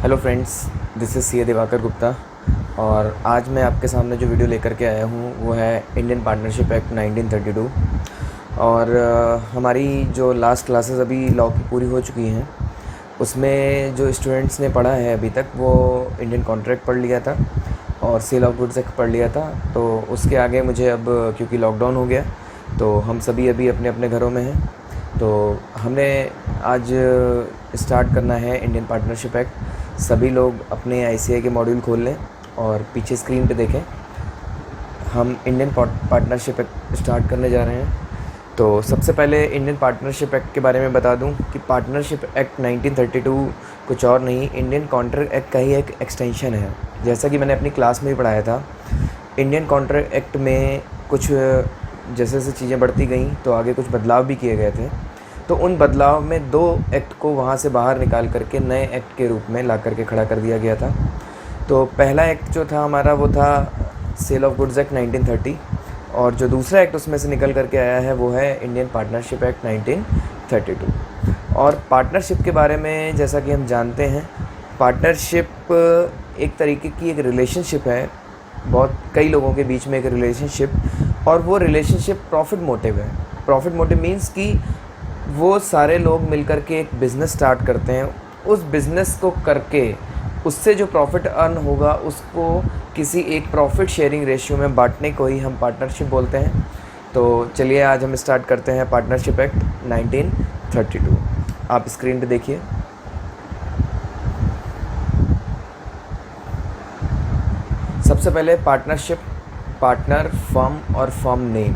Hello friends, this is C Diwakar Gupta. और आज मैं आपके सामने जो वीडियो लेकर के आया हूँ वो है इंडियन पार्टनरशिप एक्ट 1932। और हमारी जो लास्ट क्लासेस अभी लॉ की पूरी हो चुकी हैं, उसमें जो स्टूडेंट्स ने पढ़ा है अभी तक वो इंडियन कॉन्ट्रैक्ट पढ़ लिया था और सेल ऑफ गुड्स एक्ट पढ़ लिया था। तो उसके आगे मुझे अब क्योंकि लॉकडाउन हो गया तो हम सभी अभी अपने अपने घरों में हैं, तो हमने आज स्टार्ट करना है इंडियन पार्टनरशिप एक्ट। सभी लोग अपने आईसीआई के मॉड्यूल खोल लें और पीछे स्क्रीन पे देखें। हम इंडियन पार्टनरशिप एक्ट स्टार्ट करने जा रहे हैं। तो सबसे पहले इंडियन पार्टनरशिप एक्ट के बारे में बता दूं कि पार्टनरशिप एक्ट 1932 कुछ और नहीं, इंडियन कॉन्ट्रैक्ट एक्ट का ही एक एक्सटेंशन है। जैसा कि मैंने अपनी क्लास में ही पढ़ाया था, इंडियन कॉन्ट्रैक्ट एक्ट में कुछ जैसे जैसे चीज़ें बढ़ती गईं तो आगे कुछ बदलाव भी किए गए थे। तो उन बदलाव में दो एक्ट को वहाँ से बाहर निकाल करके नए एक्ट के रूप में ला करके खड़ा कर दिया गया था। तो पहला एक्ट जो था हमारा वो था सेल ऑफ गुड्स एक्ट 1930, और जो दूसरा एक्ट उसमें से निकल करके आया है वो है इंडियन पार्टनरशिप एक्ट 1932। और पार्टनरशिप के बारे में जैसा कि हम जानते हैं, पार्टनरशिप एक तरीके की एक रिलेशनशिप है, बहुत कई लोगों के बीच में एक रिलेशनशिप, और वो रिलेशनशिप प्रॉफिट मोटिव है। प्रॉफिट मोटिव मीन्स कि वो सारे लोग मिलकर के एक बिज़नेस स्टार्ट करते हैं, उस बिज़नेस को करके उससे जो प्रॉफिट अर्न होगा उसको किसी एक प्रॉफिट शेयरिंग रेशियो में बांटने को ही हम पार्टनरशिप बोलते हैं। तो चलिए आज हम स्टार्ट करते हैं पार्टनरशिप एक्ट 1932। आप स्क्रीन पे देखिए। सबसे पहले पार्टनरशिप, पार्टनर, फर्म और फर्म नेम।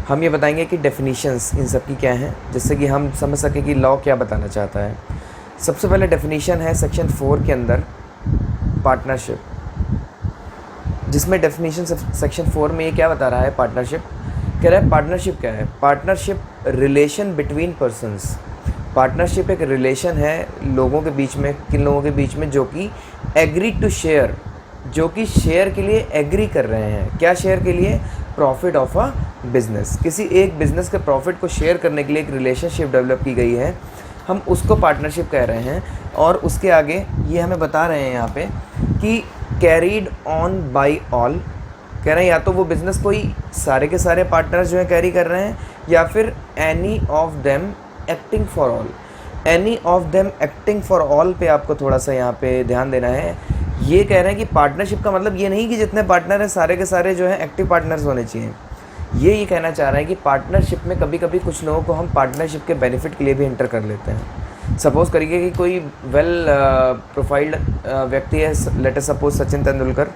हम ये बताएंगे कि डेफिनेशंस इन सब की क्या हैं, जिससे कि हम समझ सकें कि लॉ क्या बताना चाहता है। सबसे पहले डेफिनेशन है सेक्शन 4 के अंदर पार्टनरशिप, जिसमें डेफिनेशन सेक्शन 4 में ये क्या बता रहा है। पार्टनरशिप कह रहा है, पार्टनरशिप क्या है? Partnership relation between persons. Partnership एक रिलेशन है लोगों के बीच में। किन लोगों के बीच में? जो कि एग्री टू शेयर, जो कि शेयर के लिए एग्री कर रहे हैं। क्या शेयर के लिए? Profit of a business. किसी एक बिज़नेस के प्रॉफिट को शेयर करने के लिए एक रिलेशनशिप डेवलप की गई है, हम उसको पार्टनरशिप कह रहे हैं। और उसके आगे ये हमें बता रहे हैं यहाँ पे कि कैरीड ऑन बाय ऑल। कह रहे हैं या तो वो बिज़नेस कोई सारे के सारे पार्टनर्स जो है कैरी कर रहे हैं, या फिर any of them acting for all. Any of them acting for all पे आपको थोड़ा सा यहाँ पे ध्यान देना है। ये कह रहे हैं कि पार्टनरशिप का मतलब ये नहीं कि जितने पार्टनर हैं सारे के सारे जो है एक्टिव पार्टनर्स होने चाहिए। ये कहना चाह रहे हैं कि पार्टनरशिप में कभी कभी कुछ लोगों को हम पार्टनरशिप के बेनिफिट के लिए भी एंटर कर लेते हैं। सपोज़ करिए कि कोई वेल प्रोफाइल्ड व्यक्ति है, let us suppose Sachin Tendulkar,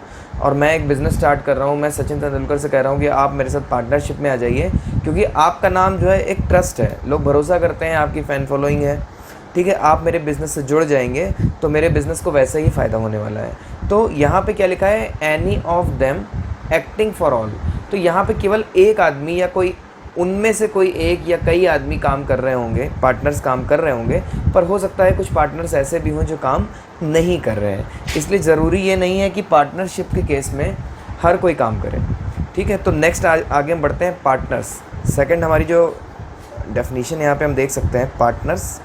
और मैं एक बिज़नेस स्टार्ट कर रहा हूँ। मैं सचिन तेंदुलकर से कह रहा हूँ कि आप मेरे साथ पार्टनरशिप में आ जाइए, क्योंकि आपका नाम जो है एक ट्रस्ट है, लोग भरोसा करते हैं, आपकी फ़ैन फॉलोइंग है, ठीक है। आप मेरे बिज़नेस से जुड़ जाएंगे तो मेरे बिज़नेस को वैसे ही फ़ायदा होने वाला है। तो यहाँ पे क्या लिखा है? Any of them acting for all. तो यहाँ पे केवल एक आदमी या कोई उनमें से कोई एक या कई आदमी काम कर रहे होंगे, पार्टनर्स काम कर रहे होंगे, पर हो सकता है कुछ पार्टनर्स ऐसे भी हों जो काम नहीं कर रहे हैं। इसलिए ज़रूरी ये नहीं है कि पार्टनरशिप के केस में हर कोई काम करे, ठीक है। तो नेक्स्ट आगे हम बढ़ते हैं पार्टनर्स। सेकंड हमारी जो डेफिनेशन यहाँ पे हम देख सकते हैं, पार्टनर्स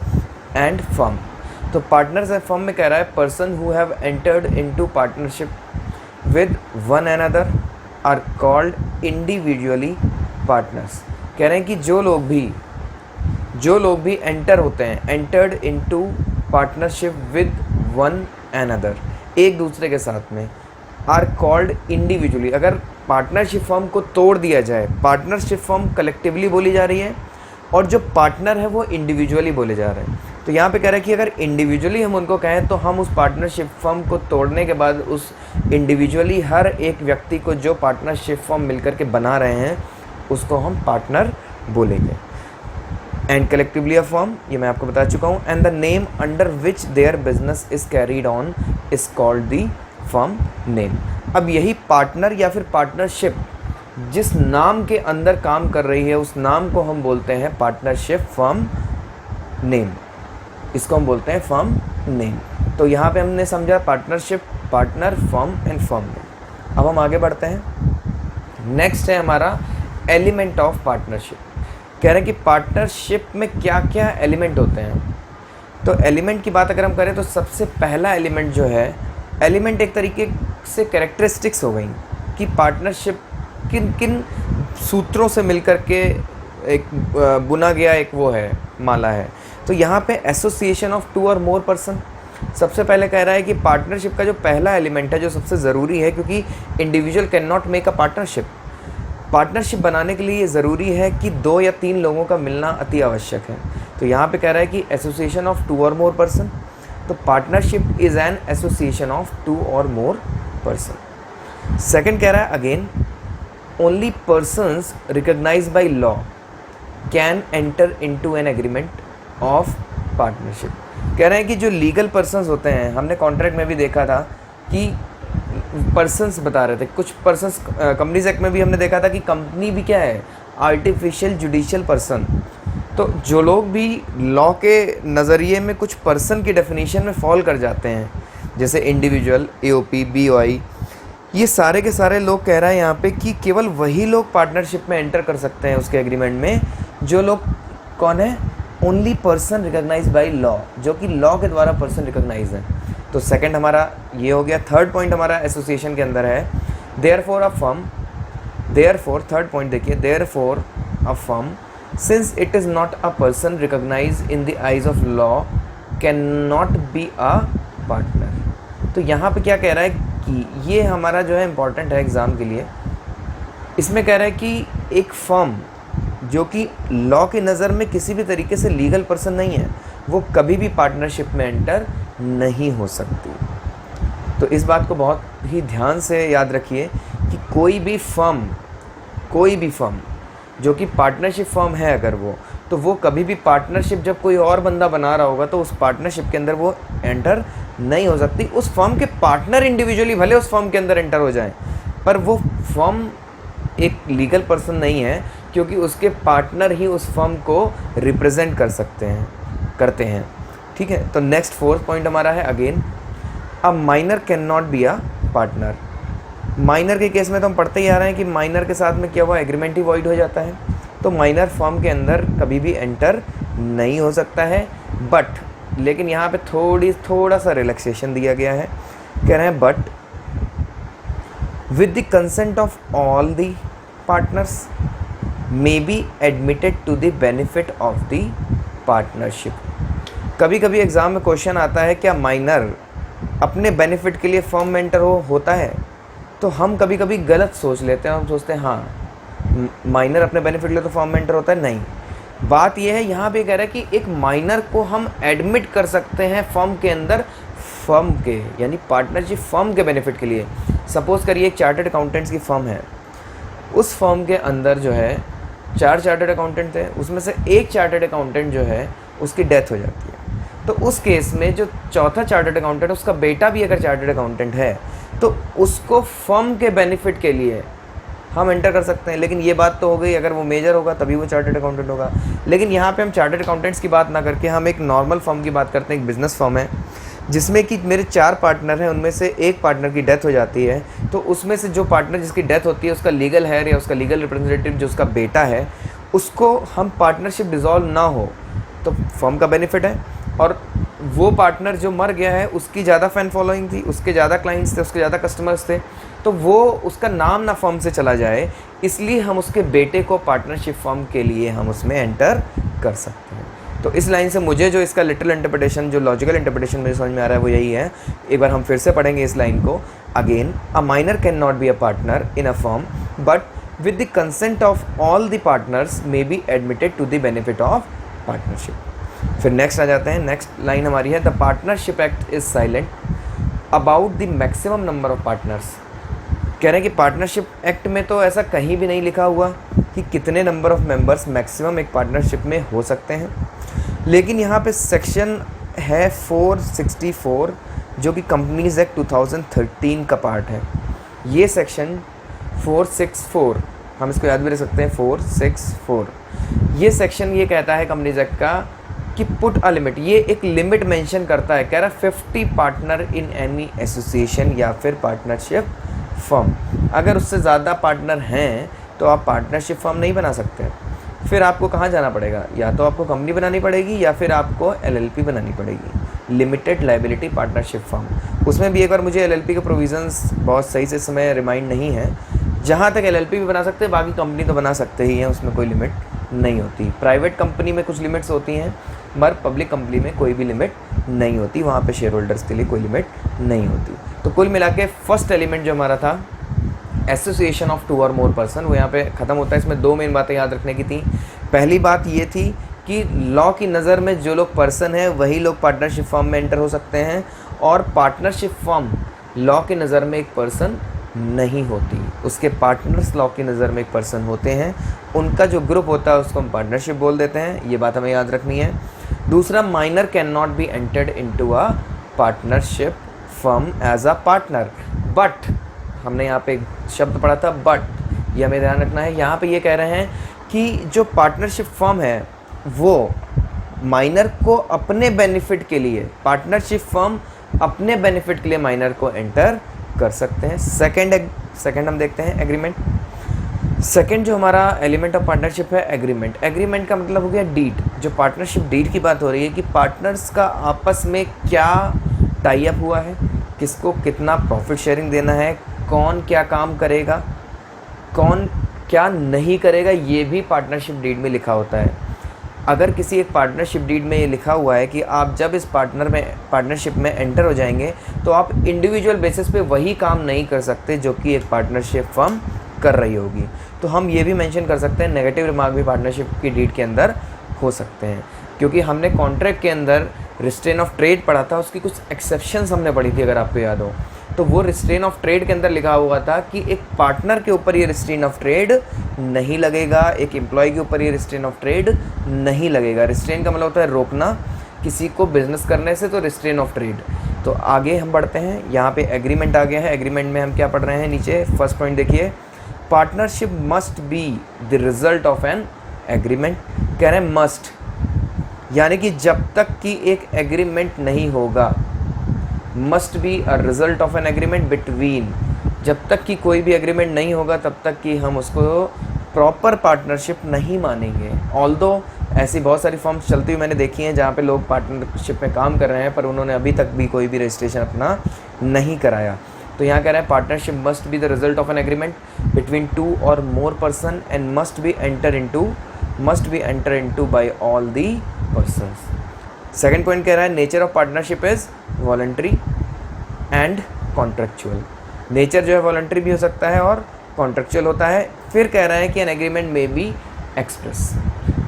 एंड फर्म। तो पार्टनर्स एंड फर्म में कह रहा है person who have entered into partnership with one another are called individually partners. कह रहे हैं कि जो लोग भी एंटर होते हैं, entered into partnership with one another, एक दूसरे के साथ में, आर कॉल्ड इंडिविजुअली। अगर पार्टनरशिप फर्म को तोड़ दिया जाए, पार्टनरशिप फर्म कलेक्टिवली बोली जा रही है और जो पार्टनर है वो इंडिविजुअली बोले जा रहे हैं। तो यहाँ पे कह रहा है कि अगर इंडिविजुअली हम उनको कहें तो हम उस पार्टनरशिप फर्म को तोड़ने के बाद उस इंडिविजुअली हर एक व्यक्ति को जो पार्टनरशिप फर्म मिलकर के बना रहे हैं उसको हम पार्टनर बोलेंगे। एंड कलेक्टिवली अ फर्म, ये मैं आपको बता चुका हूँ। And the name under which their business is carried on is called the firm name. अब यही पार्टनर या फिर पार्टनरशिप जिस नाम के अंदर काम कर रही है उस नाम को हम बोलते हैं पार्टनरशिप फर्म नेम। इसको हम बोलते हैं फर्म नेम। तो यहाँ पे हमने समझा partnership, partner, firm and firm name. अब हम आगे बढ़ते हैं। नेक्स्ट है हमारा एलिमेंट ऑफ पार्टनरशिप। कह रहे हैं कि पार्टनरशिप में क्या क्या एलिमेंट होते हैं। तो एलिमेंट की बात अगर हम करें तो सबसे पहला एलिमेंट जो है, एलिमेंट एक तरीके से कैरेक्टरिस्टिक्स हो गई कि पार्टनरशिप किन किन सूत्रों से मिलकर के एक बुना गया एक वो है, माला है। तो यहाँ पे एसोसिएशन ऑफ टू और मोर पर्सन सबसे पहले कह रहा है कि पार्टनरशिप का जो पहला एलिमेंट है जो सबसे ज़रूरी है, क्योंकि individual can not make a partnership. Partnership बनाने के लिए ये ज़रूरी है कि 2 या 3 लोगों का मिलना अति आवश्यक है। तो यहाँ पे कह रहा है कि association of 2 or more person. तो partnership is an association of 2 or more person. Second कह रहा है again, only persons recognized by law can enter into an agreement of partnership. कह रहे हैं कि जो लीगल पर्सन्स होते हैं, हमने कॉन्ट्रैक्ट में भी देखा था कि पर्सन्स बता रहे थे, कुछ पर्सन्स कंपनीज एक्ट में भी हमने देखा था कि कंपनी भी क्या है, आर्टिफिशियल जुडिशियल पर्सन। तो जो लोग भी लॉ के नज़रिए में कुछ पर्सन की डेफिनेशन में फॉल कर जाते हैं, जैसे इंडिविजुअल, एओपी, बीओआई, ये सारे के सारे लोग कह रहा है यहाँ पे कि केवल वही लोग पार्टनरशिप में एंटर कर सकते हैं उसके एग्रीमेंट में, जो लोग कौन है, only person recognize by law, जो कि लॉ के द्वारा पर्सन रिकॉग्नाइज है। तो सेकंड हमारा ये हो गया। थर्ड पॉइंट हमारा एसोसिएशन के अंदर है, therefore a firm, therefore third point देखिए, therefore a firm since it is not a person recognise in the eyes of law can not be a partner. तो यहाँ पे क्या कह रहा है कि ये हमारा जो है इम्पॉर्टेंट है एग्ज़ाम के लिए। इसमें कह रहा है कि एक फर्म जो कि लॉ की नज़र में किसी भी तरीके से लीगल पर्सन नहीं है, वो कभी भी पार्टनरशिप में एंटर नहीं हो सकती। तो इस बात को बहुत ही ध्यान से याद रखिए कि कोई भी फर्म जो कि पार्टनरशिप फर्म है अगर वो, तो वो कभी भी पार्टनरशिप जब कोई और बंदा बना रहा होगा तो उस पार्टनरशिप के अंदर वो एंटर नहीं हो सकती। उस फर्म के पार्टनर इंडिविजुअली भले उस फर्म के अंदर एंटर हो जाएं, पर वो फर्म एक लीगल पर्सन नहीं है, क्योंकि उसके पार्टनर ही उस फर्म को रिप्रेजेंट करते हैं। ठीक है। तो नेक्स्ट फोर्थ पॉइंट हमारा है again, a minor can not be a partner. Minor के केस में तो हम पढ़ते ही आ रहे हैं कि माइनर के साथ में क्या हुआ, एग्रीमेंट ही वॉइड हो जाता है। तो माइनर फर्म के अंदर कभी भी एंटर नहीं हो सकता है। बट लेकिन यहाँ पे थोड़ा सा रिलैक्सेशन दिया गया है। कह रहे हैं but with the consent of all the partners may be admitted to the benefit of the partnership. कभी कभी एग्ज़ाम में क्वेश्चन आता है क्या माइनर अपने बेनिफिट के लिए फर्म में एंटर होता है। तो हम कभी कभी गलत सोच लेते हैं, हम सोचते हैं हाँ माइनर अपने बेनिफिट के लिए तो फर्म में एंटर होता है। नहीं, बात यह है यहाँ पे कह रहा है कि एक माइनर को हम एडमिट कर सकते हैं फर्म के अंदर, फर्म के यानी पार्टनरशिप फर्म के बेनिफिट के लिए। सपोज़ करिए एक चार्टर्ड अकाउंटेंट्स की फर्म है, उस फर्म के अंदर जो है 4 चार्टर्ड अकाउंटेंट थे, उसमें से एक चार्टर्ड अकाउंटेंट जो है उसकी डेथ हो जाती है। तो उस केस में जो चौथा चार्टर्ड अकाउंटेंट, उसका बेटा भी अगर चार्टर्ड अकाउंटेंट है तो उसको फर्म के बेनिफिट के लिए हम एंटर कर सकते हैं। लेकिन ये बात तो हो गई अगर वो मेजर होगा तभी वो चार्टर्ड अकाउंटेंट होगा। लेकिन यहाँ पे हम चार्टर्ड अकाउंटेंट्स की बात ना करके हम एक नॉर्मल फर्म की बात करते हैं। एक बिज़नेस फर्म है जिसमें कि मेरे 4 पार्टनर हैं, उनमें से एक पार्टनर की डेथ हो जाती है। तो उसमें से जो पार्टनर जिसकी डेथ होती है, उसका लीगल हेयर या उसका लीगल रिप्रेजेंटेटिव जो उसका बेटा है, उसको हम पार्टनरशिप डिसॉल्व ना हो तो फर्म का बेनिफिट है। और वो पार्टनर जो मर गया है उसकी ज़्यादा फ़ैन फॉलोइंग थी, उसके ज़्यादा क्लाइंट्स थे, उसके ज़्यादा कस्टमर्स थे, तो वो उसका नाम ना फर्म से चला जाए, इसलिए हम उसके बेटे को पार्टनरशिप फर्म के लिए हम उसमें एंटर कर सकते हैं। तो इस लाइन से मुझे जो इसका लिटरल इंटरप्रिटेशन, जो लॉजिकल इंटरप्रिटेशन मुझे समझ में आ रहा है वो यही है। एक बार हम फिर से पढ़ेंगे इस लाइन को again, a minor can not be a partner in a firm but with the consent of all the partners may be admitted to the benefit of partnership. फिर नेक्स्ट आ जाते हैं, नेक्स्ट लाइन हमारी है, the partnership act is silent about the maximum number of partners. कह रहे हैं कि पार्टनरशिप एक्ट में तो ऐसा कहीं भी नहीं लिखा हुआ कि कितने नंबर ऑफ मेंबर्स मैक्सिमम एक पार्टनरशिप में हो सकते हैं। लेकिन यहाँ पे सेक्शन है 464 जो कि कंपनीज एक्ट 2013 का पार्ट है। ये सेक्शन 464, हम इसको याद भी रख सकते हैं 464, ये सेक्शन ये कहता है कंपनीज एक्ट का कि पुट अ लिमिट, ये एक लिमिट मेंशन करता है। कह रहा है 50 पार्टनर इन एनी एसोसिएशन या फिर पार्टनरशिप फर्म। अगर उससे ज़्यादा पार्टनर हैं तो आप पार्टनरशिप फर्म नहीं बना सकते। फिर आपको कहाँ जाना पड़ेगा, या तो आपको कंपनी बनानी पड़ेगी या फिर आपको LLP बनानी पड़ेगी, लिमिटेड लाइबिलिटी पार्टनरशिप फर्म। उसमें भी एक बार मुझे LLP के प्रोविज़न्स बहुत सही से समय रिमाइंड नहीं है। जहाँ तक LLP भी बना सकते हैं, बाकी कंपनी तो बना सकते ही हैं, उसमें कोई लिमिट नहीं होती। प्राइवेट कंपनी में कुछ लिमिट्स होती हैं, मगर पब्लिक कंपनी में कोई भी लिमिट नहीं होती, वहाँ पे शेयर होल्डर्स के लिए कोई लिमिट नहीं होती। तो कुल मिला के फर्स्ट एलिमेंट जो हमारा था association of 2 or more person, वो यहाँ पे ख़त्म होता है। इसमें 2 मेन बातें याद रखने की थी। पहली बात ये थी कि लॉ की नज़र में जो लोग पर्सन हैं वही लोग पार्टनरशिप फर्म में एंटर हो सकते हैं, और पार्टनरशिप फर्म लॉ की नज़र में एक पर्सन नहीं होती, उसके पार्टनर्स लॉ की नज़र में एक पर्सन होते हैं। उनका जो ग्रुप होता है उसको हम पार्टनरशिप बोल देते हैं, ये बात हमें याद रखनी है। दूसरा, minor can not be entered into a partnership firm as a partner, but हमने यहाँ पे एक शब्द पढ़ा था बट, ये हमें ध्यान रखना है। यहाँ पे ये कह रहे हैं कि जो पार्टनरशिप फर्म है वो माइनर को अपने बेनिफिट के लिए, पार्टनरशिप फर्म अपने बेनिफिट के लिए माइनर को एंटर कर सकते हैं। सेकंड हम देखते हैं एग्रीमेंट। सेकंड जो हमारा एलिमेंट ऑफ पार्टनरशिप है एग्रीमेंट। एग्रीमेंट का मतलब हो गया डीड। जो पार्टनरशिप डीड की बात हो रही है कि पार्टनर्स का आपस में क्या टाई अप हुआ है, किसको कितना प्रॉफिट शेयरिंग देना है, कौन क्या काम करेगा, कौन क्या नहीं करेगा, ये भी पार्टनरशिप डीड में लिखा होता है। अगर किसी एक पार्टनरशिप डीड में ये लिखा हुआ है कि आप जब इस पार्टनरशिप में एंटर हो जाएंगे तो आप इंडिविजुअल बेसिस पे वही काम नहीं कर सकते जो कि एक पार्टनरशिप फर्म कर रही होगी, तो हम ये भी मेंशन कर सकते हैं नेगेटिव रिमार्क भी पार्टनरशिप की डीड के अंदर हो सकते हैं। क्योंकि हमने कॉन्ट्रैक्ट के अंदर रिस्ट्रेन ऑफ ट्रेड पढ़ा था, उसकी कुछ एक्सेप्शंस हमने पढ़ी थी अगर आपको याद हो, तो वो रिस्ट्रेन ऑफ ट्रेड के अंदर लिखा हुआ था कि एक पार्टनर के ऊपर ये रिस्ट्रेन ऑफ ट्रेड नहीं लगेगा, एक एम्प्लॉय के ऊपर ये रिस्ट्रेन ऑफ ट्रेड नहीं लगेगा। रिस्ट्रेन का मतलब होता है रोकना किसी को बिजनेस करने से, तो रिस्ट्रेन ऑफ ट्रेड। तो आगे हम बढ़ते हैं, यहाँ पे एग्रीमेंट आ गया है। एग्रीमेंट में हम क्या पढ़ रहे हैं, नीचे फर्स्ट पॉइंट देखिए, partnership must be the result of an agreement. कह रहे हैं मस्ट, यानी कि जब तक कि एक एग्रीमेंट नहीं होगा, must be a result of an agreement between, जब तक कि कोई भी एग्रीमेंट नहीं होगा तब तक कि हम उसको प्रॉपर पार्टनरशिप नहीं मानेंगे। ऑल्दो ऐसी बहुत सारी फॉर्म्स चलती हुई मैंने देखी हैं जहाँ पे लोग पार्टनरशिप में काम कर रहे हैं पर उन्होंने अभी तक भी कोई भी रजिस्ट्रेशन अपना नहीं कराया। तो यहाँ कह रहा है partnership must be the result of an agreement between 2 or more person and must be enter into bye all the persons. Second point कह रहा है nature of partnership is voluntary and contractual. Nature जो है voluntary भी हो सकता है और कॉन्ट्रेक्चुअल होता है। फिर कह रहा है कि एन एग्रीमेंट में बी एक्सप्रेस,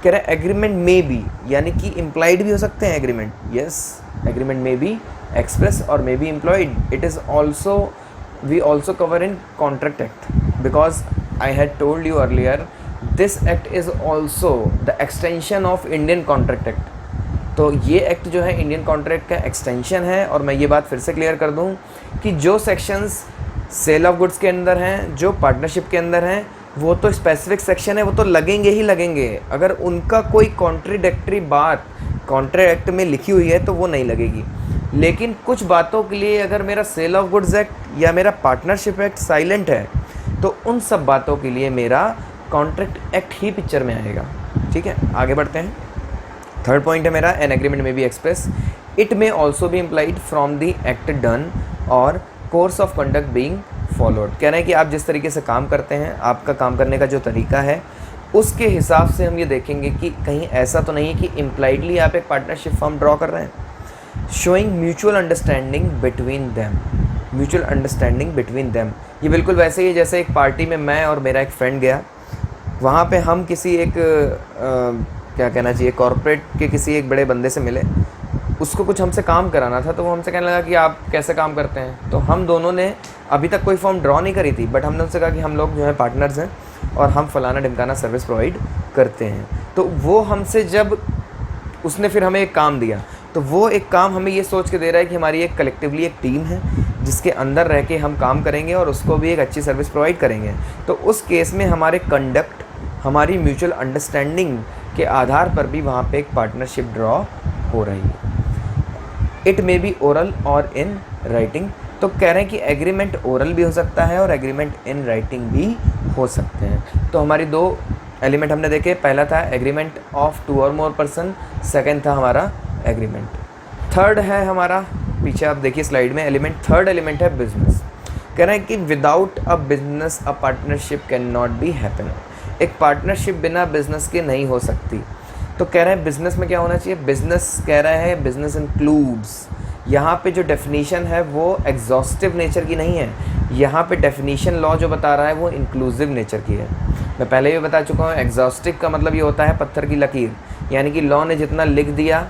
कह रहा है एग्रीमेंट में बी यानी कि इम्प्लाइड भी हो सकते हैं एग्रीमेंट, यस एग्रीमेंट में be express or may be implied. It is also we also cover in contract act because I had told you earlier this act is also the extension of Indian contract act. तो ये act जो है Indian contract का extension है। और मैं ये बात फिर से क्लियर कर दूं कि जो सेक्शंस सेल ऑफ गुड्स के अंदर हैं, जो पार्टनरशिप के अंदर हैं, वो तो स्पेसिफिक सेक्शन है, वो तो लगेंगे ही लगेंगे। अगर उनका कोई कॉन्ट्रडिक्टरी बात कॉन्ट्रैक्ट में लिखी हुई है तो वो नहीं लगेगी। लेकिन कुछ बातों के लिए अगर मेरा सेल ऑफ गुड्स एक्ट या मेरा पार्टनरशिप एक्ट साइलेंट है तो उन सब बातों के लिए मेरा कॉन्ट्रैक्ट एक्ट ही पिक्चर में आएगा। ठीक है, आगे बढ़ते हैं। थर्ड पॉइंट है मेरा एन एग्रीमेंट में be express, it may also be implied from the act done or course of conduct being followed. कह रहे हैं कि आप जिस तरीके से काम करते हैं, आपका काम करने का जो तरीका है, उसके हिसाब से हम ये देखेंगे कि कहीं ऐसा तो नहीं है कि इम्प्लाइडली आप एक पार्टनरशिप फॉर्म ड्रॉ कर रहे हैं। Showing mutual understanding between them, mutual understanding between them, ये बिल्कुल वैसे ही है जैसे एक पार्टी में मैं और मेरा एक फ्रेंड गया, वहाँ पे हम किसी एक क्या कहना चाहिए कॉर्पोरेट के किसी एक बड़े बंदे से मिले, उसको कुछ हमसे काम कराना था। तो वो हमसे कहने लगा कि आप कैसे काम करते हैं। तो हम दोनों ने अभी तक कोई फॉर्म ड्रॉ नहीं करी थी, बट हमने उनसे कहा कि हम लोग जो है पार्टनर्स हैं और हम फलाना ढिमकाना सर्विस प्रोवाइड करते हैं। तो वो हमसे जब उसने फिर हमें एक काम दिया, तो वो एक काम हमें ये सोच के दे रहा है कि हमारी एक कलेक्टिवली एक टीम है जिसके अंदर रह के हम काम करेंगे और उसको भी एक अच्छी सर्विस प्रोवाइड करेंगे। तो उस केस में हमारे कंडक्ट, हमारी म्यूचुअल अंडरस्टैंडिंग के आधार पर भी वहाँ पे एक पार्टनरशिप ड्रॉ हो रही है। इट मे बी ओरल और इन राइटिंग, तो कह रहे हैं कि एग्रीमेंट ओरल भी हो सकता है और एग्रीमेंट इन राइटिंग भी हो सकते हैं। तो हमारी दो एलिमेंट हमने देखे, पहला था agreement of 2 or more person, second था हमारा एग्रीमेंट। थर्ड है हमारा, पीछे आप देखिए स्लाइड में, एलिमेंट थर्ड एलिमेंट है बिजनेस। कह रहे हैं कि without a business a partnership can not be happen. एक पार्टनरशिप बिना बिजनेस के नहीं हो सकती। तो कह रहे हैं बिजनेस में क्या होना चाहिए, बिजनेस कह रहे हैं बिजनेस इंक्लूड्स, यहाँ पे जो डेफिनीशन है वो एग्जॉस्टिव नेचर की नहीं है, यहाँ पे डेफिनीशन लॉ जो बता रहा है वो इंक्लूसिव नेचर की है। मैं पहले भी बता चुका हूँ, एग्जॉस्टिव का मतलब ये होता है पत्थर की लकीर, यानी कि लॉ ने जितना लिख दिया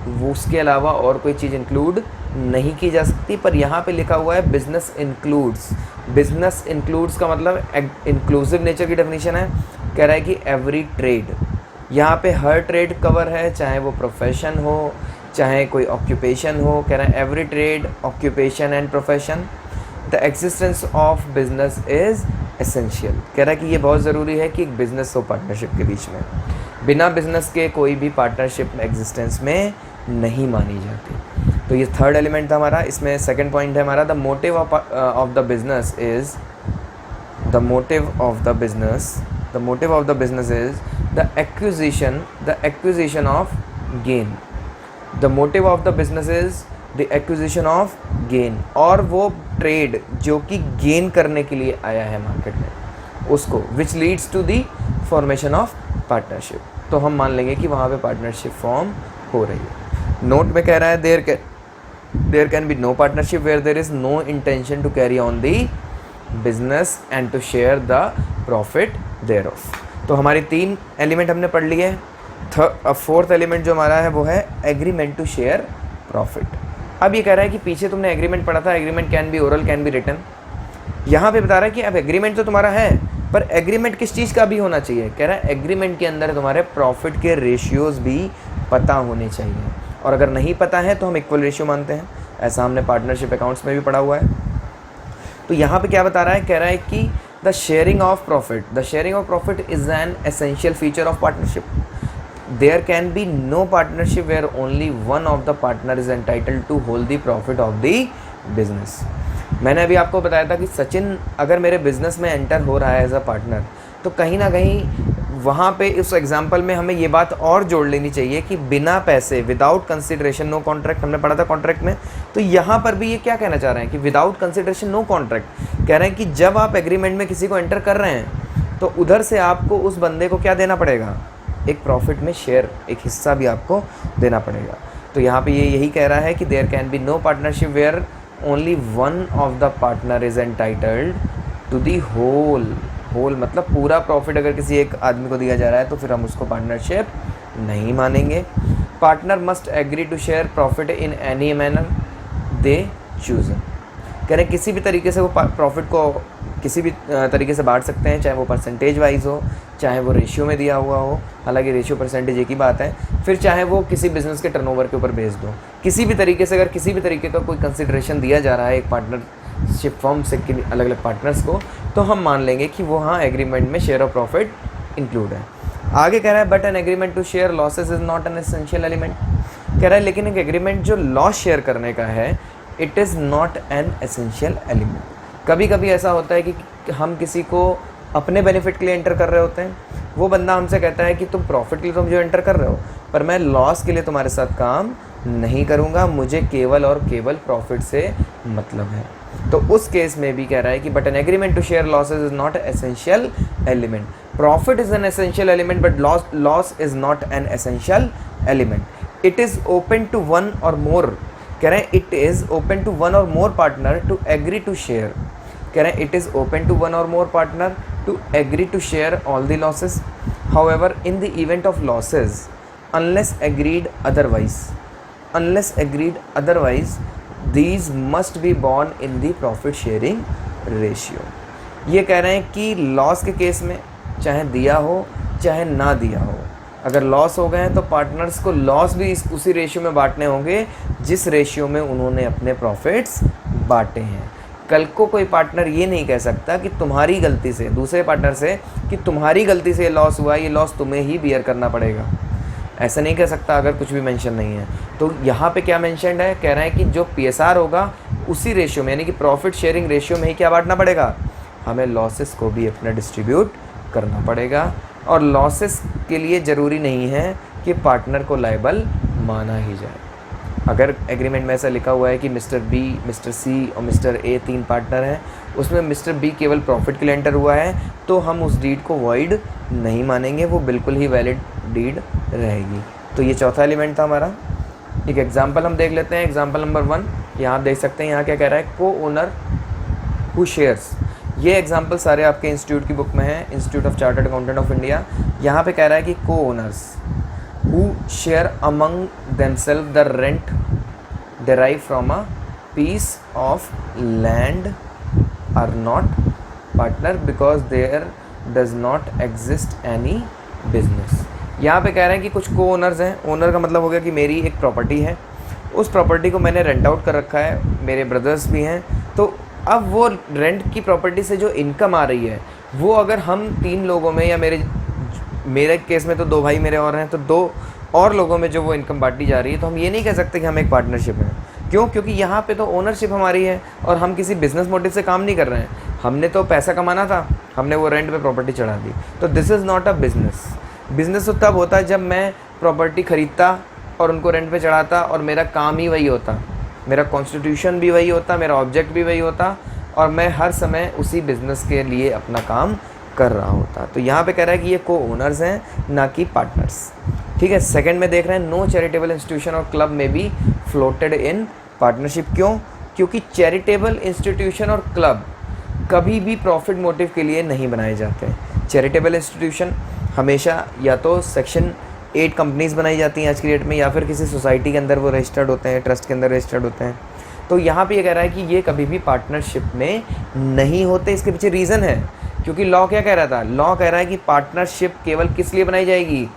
वो उसके अलावा और कोई चीज़ इंक्लूड नहीं की जा सकती। पर यहाँ पे लिखा हुआ है बिजनेस इंक्लूड्स। बिजनेस इंक्लूड्स का मतलब इंक्लूसिव नेचर की डेफिनीशन है। कह रहा है कि एवरी ट्रेड, यहाँ पे हर ट्रेड कवर है, चाहे वो प्रोफेशन हो चाहे कोई ऑक्यूपेशन हो। कह रहा है every trade, occupation and profession, the existence of business is essential. कह रहा है कि ये बहुत ज़रूरी है कि एक बिज़नेस हो पार्टनरशिप के बीच में, बिना बिजनेस के कोई भी पार्टनरशिप एग्जिस्टेंस में नहीं मानी जाती। तो ये थर्ड एलिमेंट था हमारा। इसमें सेकंड पॉइंट है हमारा, the motive of the business is, the motive of the business, the motive of the business is the acquisition of gain. The motive of the business is the acquisition of gain, और वो trade जो कि gain करने के लिए आया है market में उसको, which leads to the formation of partnership. तो हम मान लेंगे कि वहाँ पे पार्टनरशिप फॉर्म हो रही है। नोट में कह रहा है there can be no partnership where there is no intention to carry on the business and to share the profit thereof. तो हमारी 3 एलिमेंट हमने पढ़ लिए। फोर्थ एलिमेंट जो हमारा है वो है एग्रीमेंट टू शेयर प्रॉफिट। अब ये कह रहा है कि पीछे तुमने एग्रीमेंट पढ़ा था, agreement can be oral can be written. यहाँ पे बता रहा है कि अब एग्रीमेंट तो तुम्हारा है, पर एग्रीमेंट किस चीज़ का भी होना चाहिए। कह रहा है एग्रीमेंट के अंदर तुम्हारे प्रॉफिट के रेशियोज़ भी पता होने चाहिए, और अगर नहीं पता है तो हम इक्वल रेशियो मानते हैं। ऐसा हमने पार्टनरशिप अकाउंट्स में भी पढ़ा हुआ है। तो यहाँ पे क्या बता रहा है, कह रहा है कि the sharing of profit is an essential feature of partnership. There can be no partnership where only one of the partner is entitled to hold the profit of the business। मैंने अभी आपको बताया था कि सचिन अगर मेरे बिजनेस में enter हो रहा है एज अ पार्टनर, तो कहीं ना कहीं वहाँ पे उस एग्जांपल में हमें ये बात और जोड़ लेनी चाहिए कि बिना पैसे, विदाउट कंसिडरेशन नो कॉन्ट्रैक्ट, हमने पढ़ा था कॉन्ट्रैक्ट में। तो यहाँ पर भी ये क्या कहना चाह रहे हैं कि विदाउट कंसिडरेशन नो कॉन्ट्रैक्ट। कह रहे हैं कि जब आप एग्रीमेंट में किसी को एंटर कर रहे हैं तो उधर से आपको उस बंदे को क्या देना पड़ेगा, एक प्रॉफिट में शेयर, एक हिस्सा भी आपको देना पड़ेगा। तो यहाँ पे ये यही कह रहा है कि there can be no partnership where only one of the partner is entitled to the whole मतलब पूरा प्रॉफिट अगर किसी एक आदमी को दिया जा रहा है तो फिर हम उसको पार्टनरशिप नहीं मानेंगे। Partner must agree to share profit in any manner they choose. कह रहे किसी भी तरीके से वो प्रॉफिट को किसी भी तरीके से बांट सकते हैं, चाहे वो परसेंटेज वाइज हो, चाहे वो रेशियो में दिया हुआ हो, हालांकि रेशियो परसेंटेज एक ही बात है, फिर चाहे वो किसी बिजनेस के टर्नओवर के ऊपर बेस्ड दो। किसी भी तरीके से अगर किसी भी तरीके का कोई कंसिडरेशन दिया जा रहा है एक पार्टनरशिप फॉर्म से अलग अलग पार्टनर्स को, तो हम मान लेंगे कि वो हाँ एग्रीमेंट में शेयर ऑफ प्रॉफिट इंक्लूड है। आगे कह रहा है but an agreement to share losses is not an essential element. कह रहा है लेकिन एक एग्रीमेंट जो लॉस शेयर करने का है, it is not an essential element. कभी कभी ऐसा होता है कि हम किसी को अपने बेनिफिट के लिए एंटर कर रहे होते हैं, वो बंदा हमसे कहता है कि तुम प्रॉफिट के लिए तुम जो एंटर कर रहे हो, पर मैं लॉस के लिए तुम्हारे साथ काम नहीं करूँगा, मुझे केवल और केवल प्रॉफिट से मतलब है। तो उस केस में भी कह रहा है कि but an agreement to share losses is not essential element. Profit is an essential element but loss is not an essential element. It is open to one or more, कह रहे हैं it is open to one or more partner to agree to share. कह रहे हैं it is open to one or more partner to agree to share all the losses. However in the event of losses unless agreed otherwise these must be borne in the profit sharing ratio। ये कह रहे हैं कि loss के case में चाहे दिया हो चाहे ना दिया हो, अगर लॉस हो गए हैं तो पार्टनर्स को लॉस भी उसी रेशियो में बांटने होंगे जिस रेशियो में उन्होंने अपने प्रॉफिट्स बांटे हैं। कल को कोई पार्टनर ये नहीं कह सकता कि तुम्हारी गलती से, दूसरे पार्टनर से, कि तुम्हारी गलती से ये लॉस हुआ, ये लॉस तुम्हें ही बियर करना पड़ेगा, ऐसा नहीं कह सकता अगर कुछ भी मेंशन नहीं है। तो यहाँ पे क्या मेंशनड है, कह रहा है कि जो PSR होगा उसी रेशियो में, यानी कि प्रॉफिट शेयरिंग रेशियो में ही क्या बांटना पड़ेगा, हमें लॉसेस को भी अपना डिस्ट्रीब्यूट करना पड़ेगा। और लॉसेस के लिए ज़रूरी नहीं है कि पार्टनर को लायबल माना ही जाए। अगर एग्रीमेंट में ऐसा लिखा हुआ है कि मिस्टर बी, मिस्टर सी और मिस्टर ए 3 पार्टनर हैं, उसमें मिस्टर बी केवल प्रॉफिट के लिए एंटर हुआ है, तो हम उस डीड को वॉइड नहीं मानेंगे, वो बिल्कुल ही वैलिड डीड रहेगी। तो ये चौथा एलिमेंट था हमारा। एक एग्जांपल हम देख लेते हैं, एग्जांपल नंबर 1। यहाँ आप देख सकते हैं, यहाँ क्या कह रहा है, को ओनर हु शेयर्स। ये एग्जांपल सारे आपके इंस्टीट्यूट की बुक में है, institute of chartered accountant of India. यहाँ पे कह रहा है कि को owners who share among themselves the rent derived from a piece of land are not partner because there does not exist any business। यहाँ पे कह रहे हैं कि कुछ को ओनर्स हैं। ओनर का मतलब हो गया कि मेरी एक प्रॉपर्टी है, उस प्रॉपर्टी को मैंने रेंट आउट कर रखा है, मेरे ब्रदर्स भी हैं, तो अब वो रेंट की प्रॉपर्टी से जो इनकम आ रही है वो अगर हम 3 लोगों में या मेरे केस में तो 2 भाई मेरे और हैं, तो 2 और लोगों में जो वो इनकम बांटी जा रही है, तो हम ये नहीं कह सकते कि हम एक पार्टनरशिप में। क्यों? क्योंकि यहाँ पे तो ओनरशिप हमारी है और हम किसी बिजनेस मोटिव से काम नहीं कर रहे हैं। हमने तो पैसा कमाना था, हमने वो रेंट पे प्रॉपर्टी चढ़ा दी, तो this is not a business. Business तो तब होता है जब मैं प्रॉपर्टी ख़रीदता और उनको रेंट पे चढ़ाता और मेरा काम ही वही होता, मेरा कॉन्स्टिट्यूशन भी वही होता, मेरा ऑब्जेक्ट भी वही होता और मैं हर समय उसी बिज़नेस के लिए अपना काम कर रहा होता। तो यहाँ पे कह रहा है कि ये को ओनर्स हैं, ना कि पार्टनर्स। ठीक है। सेकंड में देख रहे हैं, नो चैरिटेबल इंस्टीट्यूशन और क्लब में बी फ्लोटेड इन पार्टनरशिप। क्यों? क्योंकि चैरिटेबल इंस्टीट्यूशन और क्लब कभी भी प्रॉफिट मोटिव के लिए नहीं बनाए जाते। चैरिटेबल इंस्टीट्यूशन हमेशा या तो सेक्शन 8 कंपनीज़ बनाई जाती हैं आज की डेट में, या फिर किसी सोसाइटी के अंदर वो रजिस्टर्ड होते हैं, ट्रस्ट के अंदर रजिस्टर्ड होते हैं। तो यहाँ पे ये कह रहा है कि ये कभी भी पार्टनरशिप में नहीं होते। इसके पीछे रीज़न है, क्योंकि लॉ क्या कह रहा था? लॉ कह रहा है कि पार्टनरशिप केवल किस लिए बनाई जाएगी?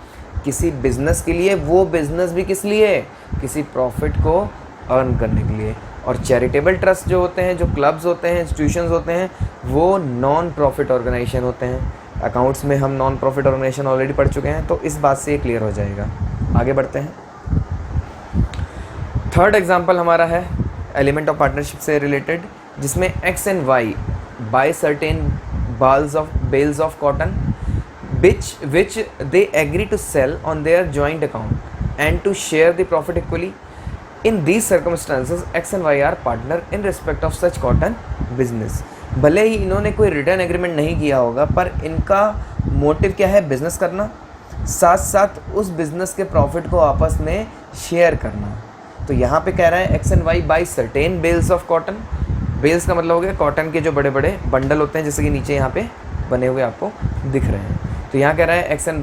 किसी बिजनेस के लिए। वो बिजनेस भी किस लिए? किसी प्रॉफिट को अर्न करने के लिए। और चैरिटेबल ट्रस्ट जो होते हैं, जो क्लब्स होते हैं, इंस्टीट्यूशंस होते हैं, वो नॉन प्रॉफिट ऑर्गेनाइजेशन होते हैं। अकाउंट्स में हम नॉन प्रॉफिट ऑर्गेनाइजेशन ऑलरेडी पढ़ चुके हैं, तो इस बात से ये क्लियर हो जाएगा। आगे बढ़ते हैं। थर्ड एग्जाम्पल हमारा है एलिमेंट ऑफ पार्टनरशिप से रिलेटेड, जिसमें X and Y buy certain bales of cotton which they agree to sell on their joint account and to share the profit equally. In these circumstances X and Y are partner in respect of such cotton business। भले ही इन्होंने कोई return agreement नहीं किया होगा, पर इनका motive क्या है? बिजनेस करना, साथ साथ उस बिजनेस के प्रॉफिट को आपस में शेयर करना। तो यहाँ पे कह रहा है X and Y buy certain bales of cotton. Bales का मतलब हो गया कॉटन के जो बड़े बड़े बंडल होते हैं, जैसे कि नीचे यहाँ पे बने हुए आपको दिख रहे हैं। तो यहाँ कह रहा है X and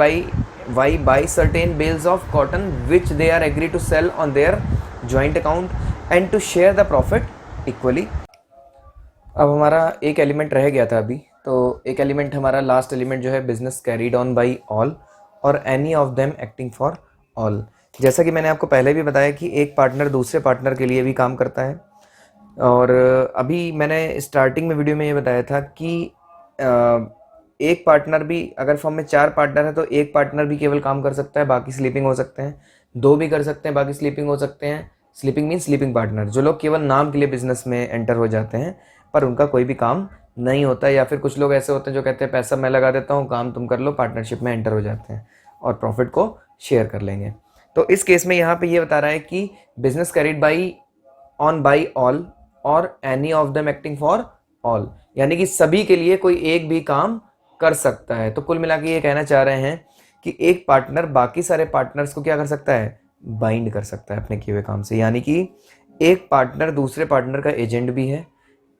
Y buy certain bales of cotton which they are agree to sell on their joint account and to share the profit equally. अब हमारा एक एलिमेंट रह गया था अभी, तो एक एलिमेंट हमारा लास्ट एलिमेंट जो है, business carried on by all or any of them acting for all. जैसा कि मैंने आपको पहले भी बताया कि एक पार्टनर दूसरे पार्टनर के लिए भी काम करता है, और अभी मैंने स्टार्टिंग में वीडियो में ये बताया था कि एक पार्टनर भी, अगर फॉर्म में 4 पार्टनर है तो एक पार्टनर भी केवल काम कर सकता है, बाकी स्लीपिंग हो सकते हैं। 2 भी कर सकते हैं, बाकी स्लीपिंग हो सकते हैं। स्लीपिंग मीन्स स्लीपिंग पार्टनर, जो लोग केवल नाम के लिए बिजनेस में एंटर हो जाते हैं पर उनका कोई भी काम नहीं होता। या फिर कुछ लोग ऐसे होते हैं जो कहते हैं पैसा मैं लगा देता हूँ, काम तुम कर लो, पार्टनरशिप में एंटर हो जाते हैं और प्रॉफिट को शेयर कर लेंगे। तो इस केस में यहाँ पे ये बता रहा है कि business carried by all or any of them acting for all, यानी कि सभी के लिए कोई एक भी काम कर सकता है। तो कुल मिला के ये कहना चाह रहे हैं कि एक पार्टनर बाकी सारे पार्टनर्स को क्या कर सकता है? बाइंड कर सकता है अपने किए हुए काम से। यानी कि एक पार्टनर दूसरे पार्टनर का एजेंट भी है,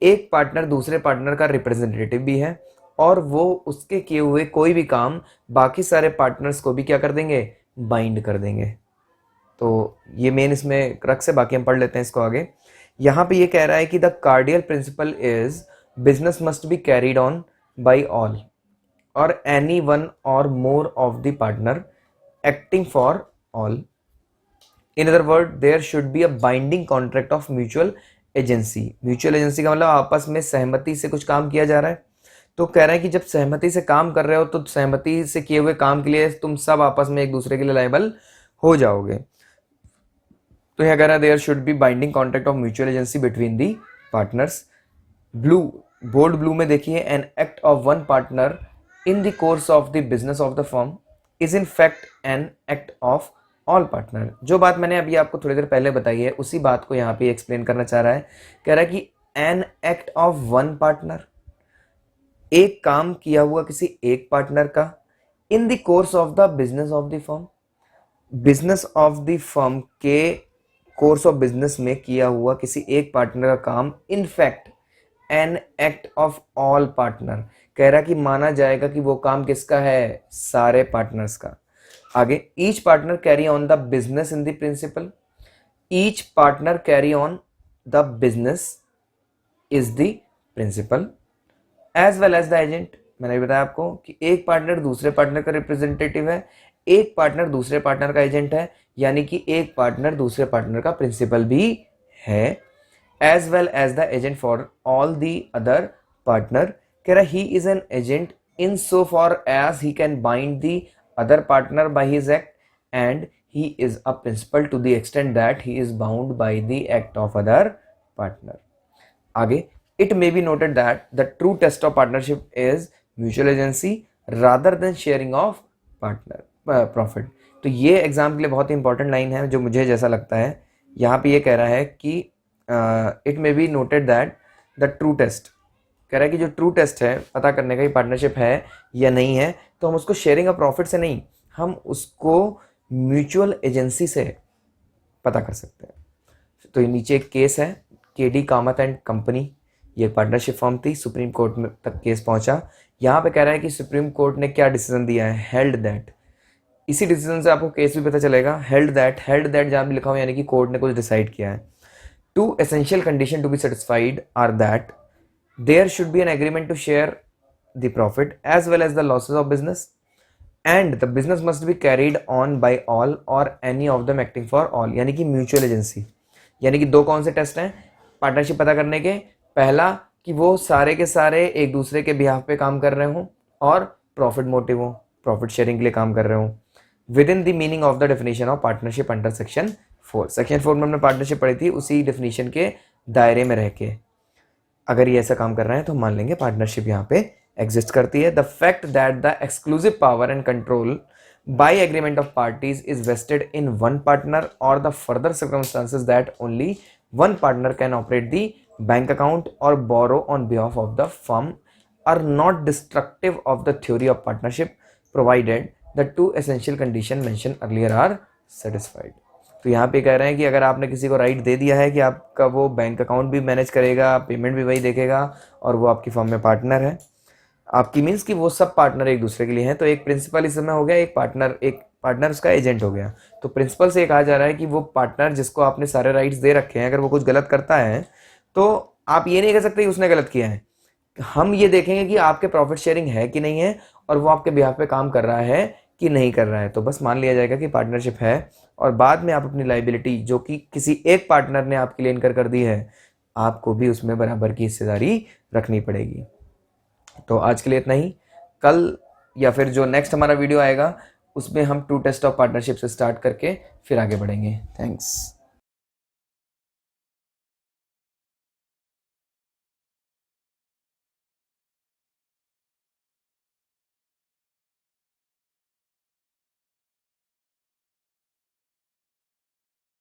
एक पार्टनर दूसरे पार्टनर का रिप्रेजेंटेटिव भी है, और वो उसके किए हुए कोई भी काम बाकी सारे पार्टनर्स को भी क्या कर देंगे? बाइंड कर देंगे। तो ये मेन इसमें क्रक्स है, बाकी हम पढ़ लेते हैं इसको आगे। यहाँ पे ये कह रहा है कि the cardinal principle is business must be carried on by all or any one or more of the partner acting for all. In other word there should be a binding contract of mutual agency. Mutual agency का मतलब आपस में सहमति से कुछ काम किया जा रहा है। तो कह रहा है कि जब सहमति से काम कर रहे हो तो सहमति से किए हुए काम के लिए तुम सब आपस में एक दूसरे के लिए लायबल हो जाओगे। तो यहाँ कह रहा है there should be binding contract of mutual agency between the partners. Bold blue में देखिए, an act of one partner in the course of the business of the firm is in fact an act of all partner। जो बात मैंने अभी आपको थोड़ी देर पहले बताई है उसी बात को यहाँ पे एक्सप्लेन करना चाह रहा है। कह रहा है कि an act of one partner, एक काम किया हुआ किसी एक पार्टनर का, in the course of the business of the firm, business of the firm के कोर्स ऑफ बिजनेस में किया हुआ किसी एक पार्टनर का काम in fact N act of all partner. कह रहा कि माना जाएगा कि वो काम किसका है, सारे पार्टनर्स का। आगे, each partner carry on the business in the principal, each partner carry on the business is the principal as well as the agent. मैंने बताया आपको कि एक पार्टनर दूसरे पार्टनर का रिप्रेजेंटेटिव है, एक पार्टनर दूसरे पार्टनर का एजेंट है, यानी कि एक पार्टनर दूसरे पार्टनर का प्रिंसिपल भी है, as well as the agent for all the other partner. कह रहा he is an agent in so far as he can bind the other partner by his act and he is a principal to the extent that he is bound by the act of other partner. आगे, it may be noted that the true test of partnership is mutual agency rather than sharing of partner profit। तो ये exam के लिए बहुत ही important line है जो मुझे जैसा लगता है। यहाँ पे ये कह रहा है कि it may be noted that the true test, कह रहा है कि जो ट्रू टेस्ट है पता करने का ये पार्टनरशिप है या नहीं है, तो हम उसको शेयरिंग ऑफ प्रॉफिट से नहीं, हम उसको म्यूचुअल एजेंसी से पता कर सकते हैं। तो ये नीचे एक केस है, केडी कामत एंड कंपनी, ये पार्टनरशिप फॉर्म थी, सुप्रीम कोर्ट में तक केस पहुंचा। यहाँ पे कह रहा है कि सुप्रीम कोर्ट ने क्या डिसीजन दिया है, हेल्ड दैट। इसी डिसीजन से आपको केस भी पता चलेगा, हेल्ड दैट जहाँ भी लिखा हो यानी कि कोर्ट ने कुछ डिसाइड किया है। Two essential condition to be satisfied are that there should be an agreement to share the profit as well as the losses of business and the business must be carried on by all or any of them acting for all, यानी कि mutual agency. यानी कि दो कौन से test हैं partnership पता करने के, पहला कि वो सारे के सारे एक दूसरे के बिहाफ पे काम कर रहे हों और प्रॉफिट मोटिव हो, प्रॉफिट शेयरिंग के लिए काम कर रहे हों with in the meaning of the definition of partnership under section 4। Section 4 में हमने पार्टनरशिप पढ़ी थी, उसी डेफिनेशन के दायरे में रह के अगर ये ऐसा काम कर रहे हैं तो मान लेंगे पार्टनरशिप यहाँ पे एग्जिस्ट करती है। The fact that the exclusive power and control by agreement of parties is vested in one partner or the further circumstances that only one partner can operate the bank account or borrow on behalf of the firm are not destructive of the theory of partnership provided the two essential condition mentioned earlier are satisfied। तो यहाँ पे कह रहे हैं कि अगर आपने किसी को राइट दे दिया है कि आपका वो बैंक अकाउंट भी मैनेज करेगा, पेमेंट भी वही देखेगा और वो आपकी फर्म में पार्टनर है, आपकी मीन्स कि वो सब पार्टनर एक दूसरे के लिए हैं, तो एक प्रिंसिपल इस समय हो गया, एक पार्टनर उसका एजेंट हो गया। तो प्रिंसिपल से ये कहा जा रहा है कि वो पार्टनर जिसको आपने सारे राइट्स दे रखे हैं, अगर वो कुछ गलत करता है तो आप ये नहीं कह सकते कि उसने गलत किया है, हम ये देखेंगे कि आपके प्रॉफिट शेयरिंग है कि नहीं है और वो आपके बिहाफ पे काम कर रहा है कि नहीं कर रहा है। तो बस मान लिया जाएगा कि पार्टनरशिप है और बाद में आप अपनी लायबिलिटी जो कि किसी एक पार्टनर ने आपके लिए इनकर कर दी है, आपको भी उसमें बराबर की हिस्सेदारी रखनी पड़ेगी। तो आज के लिए इतना ही। कल या फिर जो नेक्स्ट हमारा वीडियो आएगा उसमें हम ट्रू टेस्ट ऑफ पार्टनरशिप से स्टार्ट करके फिर आगे बढ़ेंगे। थैंक्स।